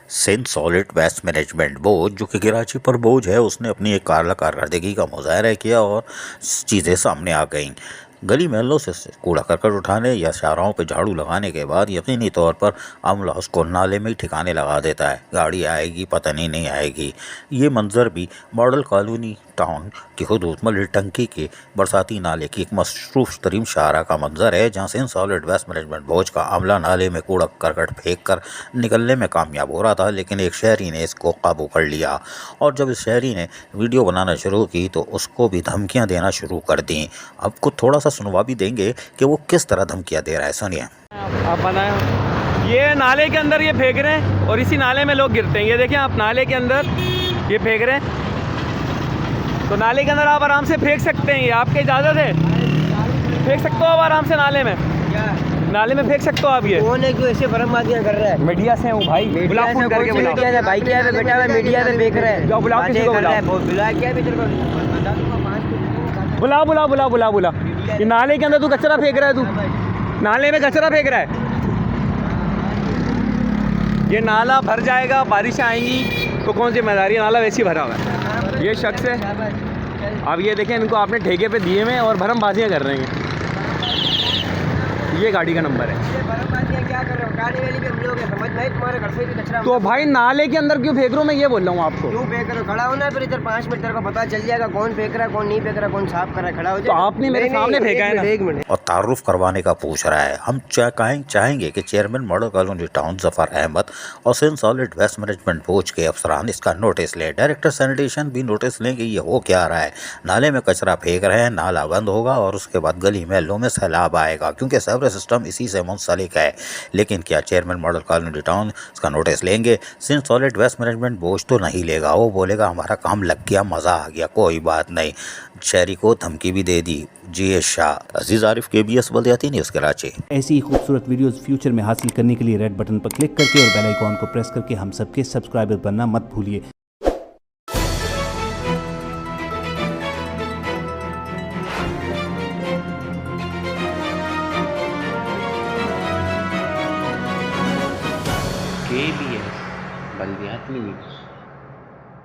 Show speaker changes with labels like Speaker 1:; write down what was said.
Speaker 1: Sindh solid waste management board जो कि कराची पर बोझ है, उसने अपनी एक कारला कारकर्दगी का मुजाहरा किया और चीज़ें सामने आ गईं। गली मोहल्लों से कूड़ा करकट उठाने या शाहराहों पर झाड़ू लगाने के बाद यकीनी तौर पर अमला उसको नाले में ही ठिकाने लगा देता है। गाड़ी आएगी पता नहीं आएगी। ये मंजर भी मॉडल कॉलोनी टाउन की हदूद मलिर टंकी के बरसाती नाले की एक मसरूफ तरीन शाहरा का मंजर है, जहाँ Sindh solid waste management board का अमला नाले में कूड़ा करकट फेंक कर निकलने में कामयाब हो रहा था, लेकिन एक शहरी ने इसको काबू कर लिया। और जब इस शहरी ने वीडियो बनाना शुरू की तो उसको भी धमकियां देना शुरू कर दी। आपको थोड़ा सा सुनवा भी देंगे कि वो किस तरह धमकियां दे रहा है, सुनिए।
Speaker 2: आप बनाए ये नाले के अंदर ये फेंक रहे हैं और इसी नाले में लोग गिरते हैं। ये देखें आप, नाले के अंदर ये फेंक रहे हैं, तो नाले के अंदर आप आराम से फेंक सकते हैं। ये आपकी इजाज़त है, फेंक सकते हो आप आराम से नाले में। नाले में फेंक सकते हो आप। ये
Speaker 3: कौन है जो ऐसे बर्बादियां कर रहा है?
Speaker 2: मीडिया से हूँ भाई, बुलाओ फोन करके बुलाओ।
Speaker 3: मीडिया से भाई क्या है, बेटा है मीडिया में फेंक रहा है।
Speaker 2: जाओ बुलाओ किसी को,
Speaker 3: बुला क्या भी तेरे को बता दूंगा।
Speaker 2: बुला। ये नाले के अंदर तू कचरा फेंक रहा है, तू नाले में कचरा फेंक रहा है। ये नाला भर जाएगा, बारिशें आएंगी तो कौन जिम्मेदारी है? नाला वैसे ही भरा हुआ है। ये शख्स है, अब ये देखें, इनको आपने ठेके पे दिए में और भरमबाजियाँ कर रहे हैं। ये गाड़ी का नंबर है।
Speaker 3: क्या कर रहे हो? गाड़ी वाली भी हम लोग हैं, समझ नहीं तुम्हारे घर से भी कचरा।
Speaker 2: तो भाई नाले के अंदर क्यों फेंक रहे हो? मैं ये बोल रहा हूँ आपको।
Speaker 3: क्यों फेंक रहे हो? खड़ा होना, फिर इधर 5 मिनट तेरे को पता चल जाएगा कौन फेंक रहा है, कौन नहीं फेंक रहा, कौन साफ कर रहा है। खड़ा हो
Speaker 2: तो आपने मेरे सामने फेंका है ना।
Speaker 3: एक मिनट।
Speaker 1: और तारुफ करवाने का पूछ रहा है। हम चाहेंगे कि chairman model colony town Zafar Ahmed और Sindh solid waste management board के अफसरान इसका नोटिस लें। डायरेक्टर सैनिटेशन भी नोटिस लें कि ये हो क्या रहा है। नाले में कचरा फेंक रहे हैं, नाला बंद होगा और उसके बाद गली महलों में सैलाब आएगा, क्योंकि सर्विस सिस्टम इसी से मुंसलिक है। लेकिन क्या चेयरमैन मॉडल कॉलोनी टाउन इसका नोटिस लेंगे? सिंध सॉलिड वेस्ट मैनेजमेंट बोझ तो नहीं लेगा। वो बोलेगा हमारा काम लग गया, मज़ा आ गया, कोई बात नहीं। शहरी को धमकी भी दे दी। जी शाह, अजीज आरिफ, KBS बल्दियाती न्यूज़ कराची।
Speaker 4: ऐसी ही खूबसूरत वीडियोस फ्यूचर में हासिल करने के लिए रेड बटन पर क्लिक करके और बेल आइकॉन को प्रेस करके हम सबके सब्सक्राइबर बनना मत भूलिए।
Speaker 5: KBS बल्दियाती न्यूज़।